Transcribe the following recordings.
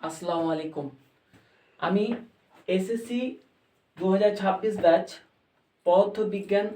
আসসালামু আলাইকুম। আমি এসএসসি 2026 ব্যাচ পদার্থবিজ্ঞান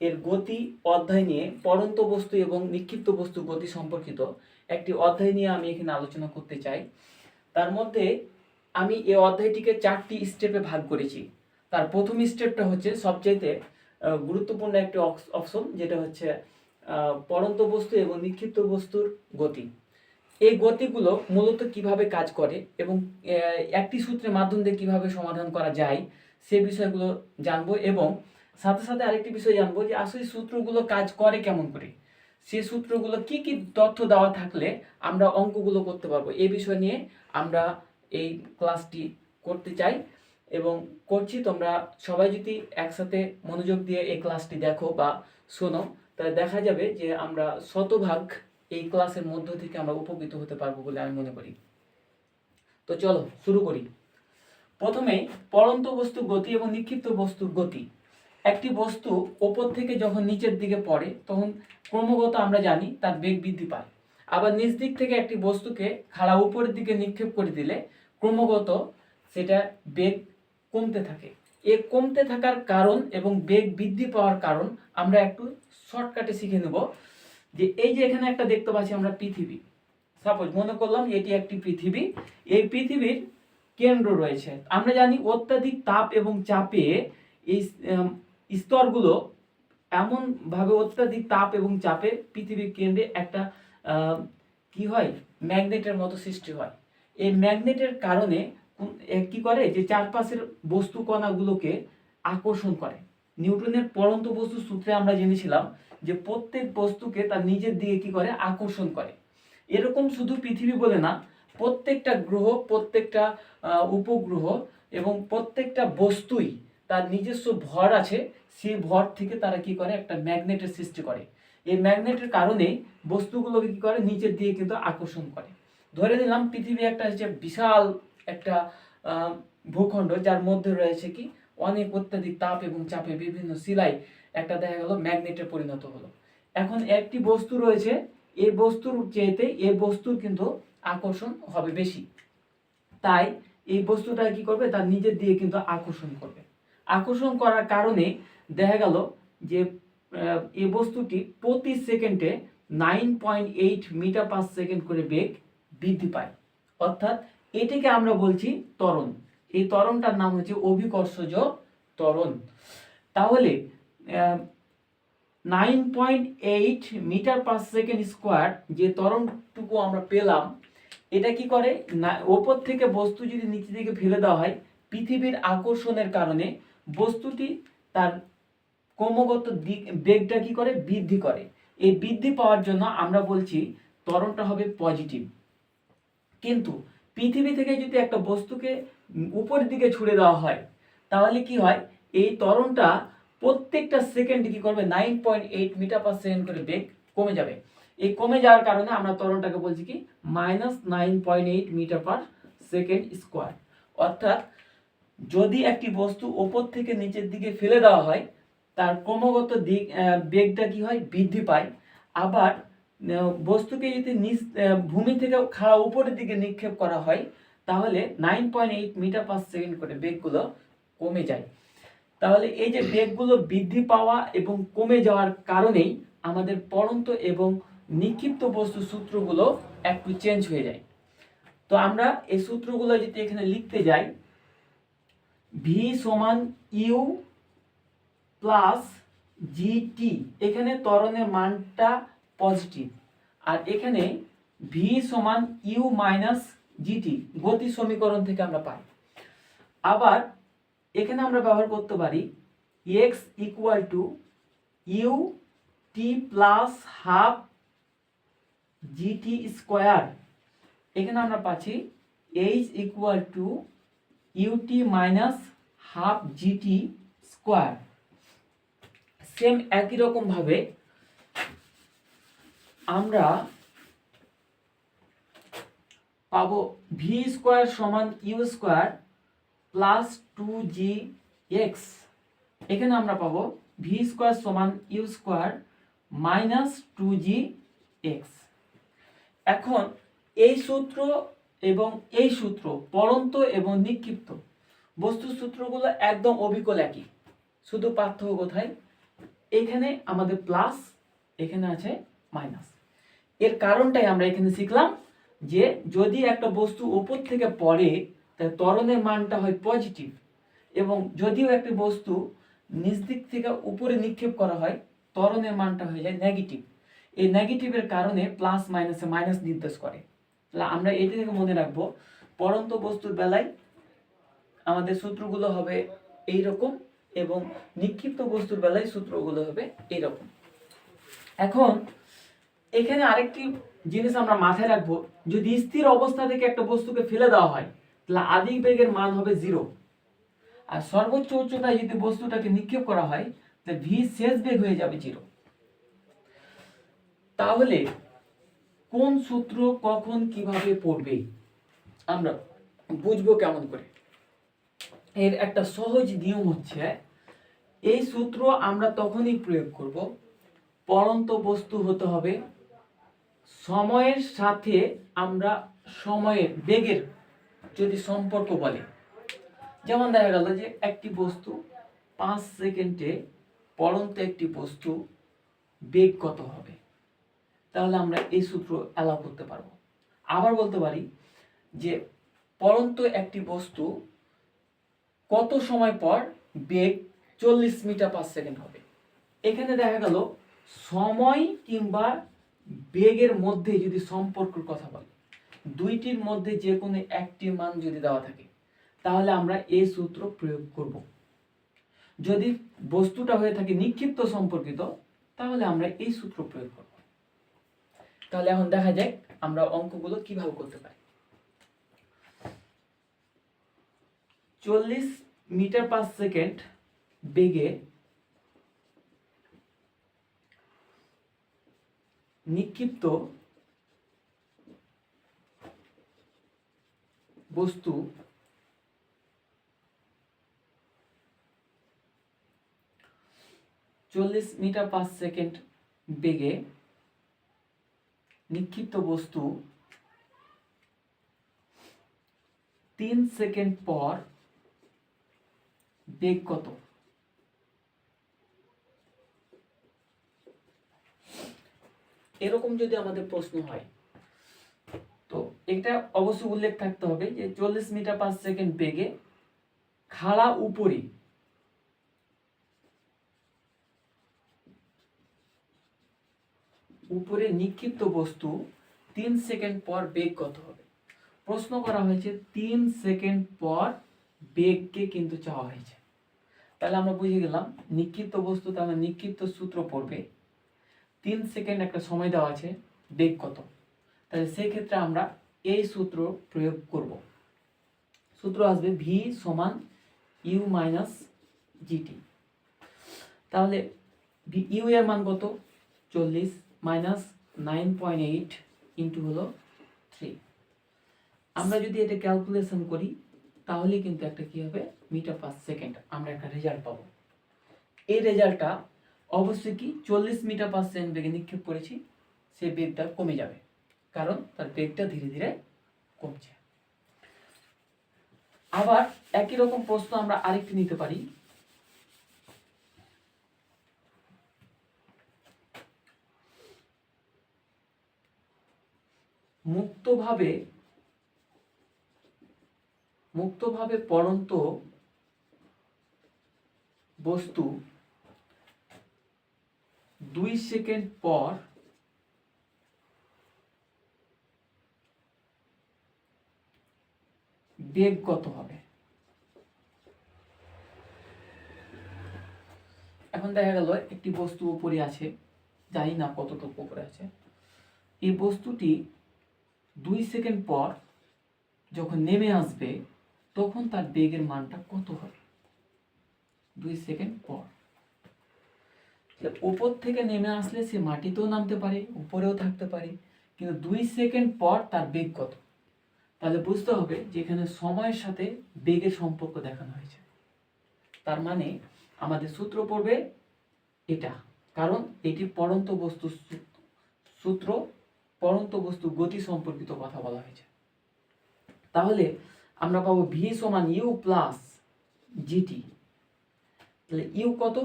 এর গতি অধ্যায় নিয়ে পড়ন্ত বস্তু এবং নিক্ষিপ্ত বস্তু গতি সম্পর্কিত একটি অধ্যায় নিয়ে আমি এখানে আলোচনা করতে চাই। তার মধ্যে আমি এই অধ্যায়টিকে 4টি স্টেপে ভাগ করেছি। তার প্রথম স্টেপটা হচ্ছে সবচাইতে গুরুত্বপূর্ণ একটি অপশন, যেটা হচ্ছে পড়ন্ত বস্তু এবং নিক্ষিপ্ত বস্তুর গতি। এই গতিগুলো মূলত কিভাবে কাজ করে এবং একটি সূত্রের মাধ্যম দিয়ে কিভাবে সমাধান করা যায় সে বিষয়গুলো জানবো, এবং সাথে সাথে আরেকটি বিষয় জানবো যে আসলে সূত্রগুলো কাজ করে কেমন করে, সেই সূত্রগুলো কি কি তথ্য দেওয়া থাকলে আমরা অঙ্কগুলো করতে পারবো। এই বিষয় নিয়ে আমরা এই ক্লাসটি করতে চাই এবং করছি। তোমরা সবাই যদি একসাথে মনোযোগ দিয়ে এই ক্লাসটি দেখো বা শোনো, তাহলে দেখা যাবে যে আমরা শতভাগ এই ক্লাসের মধ্য থেকে আমরা উপকৃত হতে পারবো বলে আমি মনে করি। তো চলো শুরু করি। প্রথমে পড়ন্ত বস্তু গতি এবং নিক্ষিপ্ত বস্তুর গতি। একটি বস্তু ওপর থেকে যখন নিচের দিকে পড়ে তখন ক্রমাগত আমরা জানি তার বেগ বৃদ্ধি পায়। আবার নিচ দিক থেকে একটি বস্তুকে খাড়া উপরের দিকে নিক্ষেপ করে দিলে ক্রমাগত সেটা বেগ কমতে থাকে। এ কমতে থাকার কারণ এবং বেগ বৃদ্ধি পাওয়ার কারণ আমরা একটু শর্টকাটে শিখে নেব। যে এই যে এখানে একটা দেখতে পাচ্ছি আমরা পৃথিবী, সাপোজ মনে করলাম এটি একটি পৃথিবী। এই পৃথিবীর কেন্দ্র রয়েছে। আমরা জানি অত্যাধিক তাপ এবং চাপে এই স্তরগুলো এমন ভাবে অত্যাধিক তাপ এবং চাপে পৃথিবীর কেন্দ্রে একটা কি হয়, ম্যাগনেটের মতো সৃষ্টি হয়। এই ম্যাগনেটের কারণে কি করে যে চারপাশের বস্তু কণাগুলোকে আকর্ষণ করে। নিউটনের পড়ন্ত বস্তু সূত্রে আমরা জেনেছিলাম যে প্রত্যেক বস্তুকে তার নিজের দিকে কি করে, আকর্ষণ করে। এরকম শুধু পৃথিবী বলে না, প্রত্যেকটা গ্রহ, প্রত্যেকটা উপগ্রহ এবং প্রত্যেকটা বস্তুই তার নিজস্ব ভর আছে। সেই ভর থেকে তারা কি করে, একটা ম্যাগনেটের সৃষ্টি করে। এই ম্যাগনেটের কারণে বস্তুগুলোকে কি করে, নিচের দিকে কিন্তু আকর্ষণ করে। ধরে নিলাম পৃথিবী একটা হচ্ছে বিশাল একটা ভূখণ্ড, যার মধ্যে রয়েছে কি অনেক অত্যাধিক তাপ এবং চাপে বিভিন্ন শিলায় একটা দেখা গেল ম্যাগনেটে পরিণত হলো। এখন একটি বস্তু রয়েছে, এই বস্তুর চেয়েতে এই বস্তুর কিন্তু আকর্ষণ হবে বেশি। তাই এই বস্তুটা কি করবে, তার নিজের দিকে কিন্তু আকর্ষণ করবে। আকর্ষণ করার কারণে দেখা গেল যে এই বস্তুটি প্রতি সেকেন্ডে 9.8 মিটার পার সেকেন্ড করে বেগ বৃদ্ধি পায়। অর্থাৎ এটিকে আমরা বলছি ত্বরণ। এই ত্বরণটার নাম হচ্ছে অভিকর্ষজ ত্বরণ। তাহলে 9.8 মিটার পার সেকেন্ড স্কোয়ার যে ত্বরণটুকু আমরা পেলাম, এটা কি করে, ওপর থেকে বস্তু যদি নিচে দিকে ফেলে দেওয়া হয়, পৃথিবীর আকর্ষণের কারণে বস্তুটি তার ক্রমাগত বেগটা কি করে, বৃদ্ধি করে। এই বৃদ্ধি পাওয়ার জন্য আমরা বলছি ত্বরণটা হবে পজিটিভ। কিন্তু পৃথিবী থেকে যদি একটা বস্তুকে উপরের দিকে ছুড়ে দেওয়া হয়, তাহলে কি হয়, এই ত্বরণটা প্রত্যেকটা সেকেন্ডে কি করবে, 9.8 মিটার পার সেকেন্ড করে বেগ কমে যাবে। এই কমে যাওয়ার কারণে আমরা ত্বরণটাকে বলছি কি -9.8 মিটার পার সেকেন্ড স্কোয়ার। অর্থাৎ যদি একটি বস্তু ওপর থেকে নিচের দিকে ফেলে দেওয়া হয়, তার ক্রমাগত বেগটা কি হয়, বৃদ্ধি পায়। আবার বস্তুকে যদি ভূমি থেকে খাড়া উপরের দিকে নিক্ষেপ করা হয়, তাহলে 9.8 মিটার পার সেকেন্ড করে বেগগুলো কমে যায়। তাহলে এই যে বেগগুলো বৃদ্ধি পাওয়া এবং কমে যাওয়ার কারণেই আমাদের পড়ন্ত এবং নিক্ষিপ্ত বস্তু সূত্রগুলো একটু চেঞ্জ হয়ে যায়। তো আমরা এই সূত্রগুলো যদি এখানে লিখতে যাই, ভি সমান ইউ প্লাস জিটি, এখানে ত্বরণের মানটা পজিটিভ, আর এখানে ভি সমান ইউ মাইনাস জিটি গতি সমীকরণ থেকে আমরা পাই। আবার এখানে আমরা ব্যবহার করতে পারি X equal to U T plus half G T square. এখানে আমরা পাচ্ছি H equal to U T minus half G T square. Same একই রকম ভাবে আমরা পাবো ভি স্কোয়ার সমান ইউ স্কোয়ার প্লাস 2জি এক্স। এখানে আমরা পাবো ভি স্কোয়ার সমান ইউ স্কোয়ার মাইনাস 2জি এক্স। এখন এই সূত্র এবং এই সূত্র পড়ন্ত এবং নিক্ষিপ্ত বস্তুর সূত্রগুলো একদম অবিকল একই, শুধু পার্থক্য কোথায়, এখানে আমাদের প্লাস, এখানে আছে মাইনাস। এর কারণটাই আমরা এখানে শিখলাম যে যদি একটা বস্তু উপর থেকে পড়ে তাহলে ত্বরণের মানটা হয় পজিটিভ, এবং যদিও একটা বস্তু নিচ দিক থেকে উপরে নিক্ষেপ করা হয় ত্বরণের মানটা হয়ে যায় নেগেটিভ। এই নেগেটিভের কারণে প্লাস মাইনাসে মাইনাস নির্দেশ করে। তাহলে আমরা এটি থেকে মনে রাখবো পড়ন্ত বস্তুর বেলায় আমাদের সূত্রগুলো হবে এই রকম, এবং নিক্ষিপ্ত বস্তুর বেলায় সূত্রগুলো হবে এই রকম। এখন এখানে আরেকটি জিনিস আমরা মাথায় রাখবো, যদি স্থির অবস্থা থেকে একটা বস্তুকে ফেলে দেওয়া হয় তাহলে আদিক বেগের মান হবে 0, আর সর্বোচ্চ উচ্চতায় যদি বস্তুটাকে নিক্ষেপ করা হয় তাহলে ভি শেষ বেগ হয়ে যাবে 0। তাহলে কোন সূত্র কখন কিভাবে পড়বে আমরা বুঝবো কেমন করে? এর একটা সহজ নিয়ম হচ্ছে, এই সূত্র আমরা তখনই প্রয়োগ করব পড়ন্ত বস্তু হতে হবে সময়ের সাথে, আমরা সময়ের বেগের যদি সম্পর্ক বলে, যেমন দেখা গেল যে একটি বস্তু 5 সেকেন্ডে পড়ন্ত একটি বস্তু বেগ কত হবে, তাহলে আমরা এই সূত্র অ্যালাউ করতে পারবো। আবার বলতে পারি যে পড়ন্ত একটি বস্তু কত সময় পর বেগ 40 মিটার পার সেকেন্ড হবে। এখানে দেখা গেল সময় কিংবা বেগের মধ্যে যদি সম্পর্কের কথা বলে, দুইটির মধ্যে যে কোনো একটি মান যদি দেওয়া থাকে তাহলে আমরা এই সূত্র প্রয়োগ করব। যদি বস্তুটা হয়ে থাকে নিক্ষিপ্ত সম্পর্কিত তাহলে আমরা এই সূত্র প্রয়োগ করব। তাহলে এখন দেখা যাক আমরা অঙ্কগুলো কিভাবে করতে পারি। 40 মিটার পার সেকেন্ড বেগে নিক্ষিপ্ত বস্তু চল্লিশ মিটার পার সেকেন্ড বেগে নিক্ষিপ্ত বস্তু 3 সেকেন্ড পর বেগ কত? এরকম যদি আমাদের প্রশ্ন হয় তো এটা অবশ্যই উল্লেখ থাকতে হবে যে 40 মিটার পার সেকেন্ড বেগে খাড়া উপরে নিক্ষিপ্ত বস্তু 3 সেকেন্ড পর বেগ কত হবে। প্রশ্ন করা হয়েছে 3 সেকেন্ড পর বেগকে কিন্তু চাওয়া হয়েছে, তাহলে আমরা বুঝে গেলাম নিক্ষিপ্ত বস্তু, তাহলে নিক্ষিপ্ত সূত্র পড়বে 3 সেকেন্ড একটা সময় দেওয়া আছে, বেগ কত, তাহলে সেই ক্ষেত্রে আমরা এই সূত্র প্রয়োগ করব। সূত্র আসবে ভি সমান ইউ মাইনাস জিটি। তাহলে ইউ এর মান কত? 40 মাইনাস 9.8 ইন্টু হলো 3। আমরা যদি এটা ক্যালকুলেশন করি তাহলে কিন্তু একটা কি হবে, মিটার পার সেকেন্ড আমরা একটা রেজাল্ট পাবো। এই রেজাল্টটা অবশ্যই কি 40 মিটার পার সেকেন্ড বেগে নিক্ষেপ করেছি, সেই বেগটা কমে যাবে, কারণ তার বেগটা ধীরে ধীরে কমছে। আবার একই রকম প্রশ্ন আমরা আরেকটি নিতে পারি। মুক্তভাবে পড়ন্ত বস্তু 2 সেকেন্ড পর বেগ কত হবে। এখন দেখা গেল একটি বস্তু উপরে আছে, জানি না কতটুকু উপরে আছে, এই বস্তুটি 2 সেকেন্ড পর যখন নেমে আসবে তখন তার বেগের মানটা কত হবে। 2 সেকেন্ড পর উপর থেকে নেমে আসলে সে মাটিতেও নামতে পারে, উপরেও থাকতে পারে, কিন্তু 2 সেকেন্ড পর তার বেগ কত, তাহলে বুঝতে হবে যে এখানে সময়ের সাথে বেগের সম্পর্ক দেখানো হয়েছে। তার মানে আমাদের সূত্র পড়বে এটা, কারণ এটি পড়ন্ত বস্তু সূত্র, পড়ন্ত বস্তু গতি সম্পর্কিত কথা বলা হয়েছে। তাহলে আমরা পাবো ভি সমান ইউ প্লাস জিটি। তাহলে ইউ কত?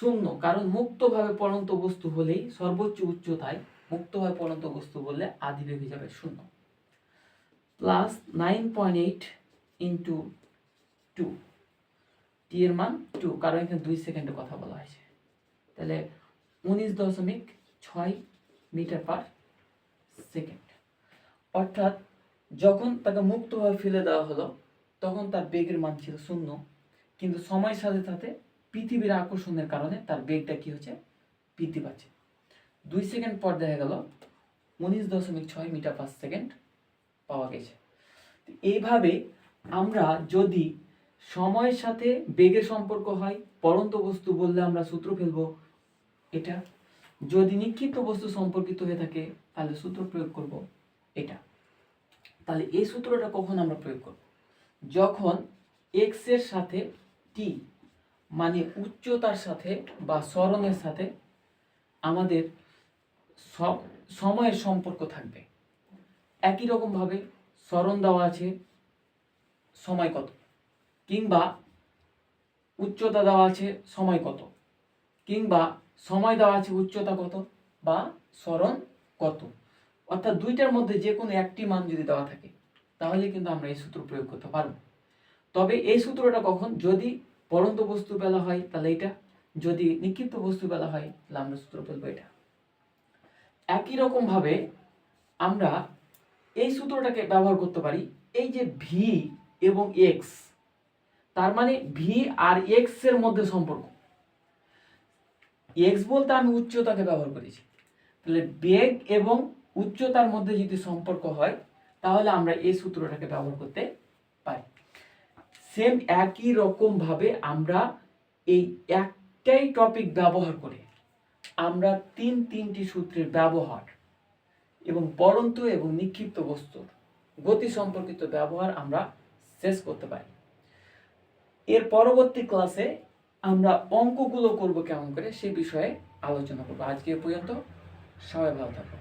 0, কারণ মুক্তভাবে পড়ন্ত বস্তু হলেই সর্বোচ্চ উচ্চতায় মুক্তভাবে পড়ন্ত বস্তু বললে আদিবেগ হিসাবে 0, প্লাস 9.8 ইন্টু 2, টি এর মান 2, কারণ এখানে 2 সেকেন্ডের কথা বলা হয়েছে। তাহলে 19.6 মিটার পার সেকেন্ড। অর্থাৎ যখন তাকে মুক্তভাবে ফেলে দেওয়া হলো তখন তার বেগের মান ছিল 0, কিন্তু সময়ের সাথে সাথে পৃথিবীর আকর্ষণের কারণে তার বেগটা কি হচ্ছে? বৃদ্ধি পাচ্ছে। 2 সেকেন্ড পর দেখা গেল 19.6 মিটার পার সেকেন্ড পাওয়া গেছে। এইভাবে আমরা যদি সময়ের সাথে বেগের সম্পর্ক হয়, পড়ন্ত বস্তু বললে আমরা সূত্র ফেলবো এটা। যদি নিক্ষিপ্ত বস্তু সম্পর্কিত হয়ে থাকে তাহলে সূত্র প্রয়োগ করব এটা। তাহলে এই সূত্রটা কখন আমরা প্রয়োগ করব? যখন x এর সাথে t মানে উচ্চতার সাথে বা সরণের সাথে আমাদের সময়ের সম্পর্ক থাকবে। একই রকম ভাবে সরণ দেওয়া আছে সময় কত, কিংবা উচ্চতা দেওয়া আছে সময় কত, কিংবা সময় দেওয়া আছে উচ্চতা কত বা সরণ কত, অর্থাৎ দুইটার মধ্যে যে কোনো একটি মান যদি দেওয়া থাকে তাহলে কিন্তু আমরা এই সূত্র প্রয়োগ করতে পারবো। তবে এই সূত্রটা কখন? যদি পড়ন্ত বস্তু বেলা হয় তাহলে এটা, যদি নিক্ষিপ্ত বস্তু বেলা হয় তাহলে আমরা সূত্র ফেলবো এটা। একই রকম ভাবে আমরা এই সূত্রটাকে ব্যবহার করতে পারি এই যে ভি এবং এক্স, তার মানে ভি আর এক্স এর মধ্যে সম্পর্ক। এক্স বলতে আমি উচ্চতাকে ব্যবহার করেছি, তাহলে বেগ এবং উচ্চতার মধ্যে যদি সম্পর্ক হয় তাহলে আমরা এই সূত্রটাকে ব্যবহার করতে পারি। সেম একই রকম ভাবে আমরা এই একটাই টপিক ব্যবহার করে আমরা তিনটি সূত্রের ব্যবহার এবং পড়ন্ত এবং নিক্ষিপ্ত বস্তুর গতি সম্পর্কিত ব্যবহার আমরা শেষ করতে পারি। এর পরবর্তী ক্লাসে আমরা অঙ্কগুলো করব কেমন করে সে বিষয়ে আলোচনা করব। আজকে এ পর্যন্ত, সবাই ভালো থাকো।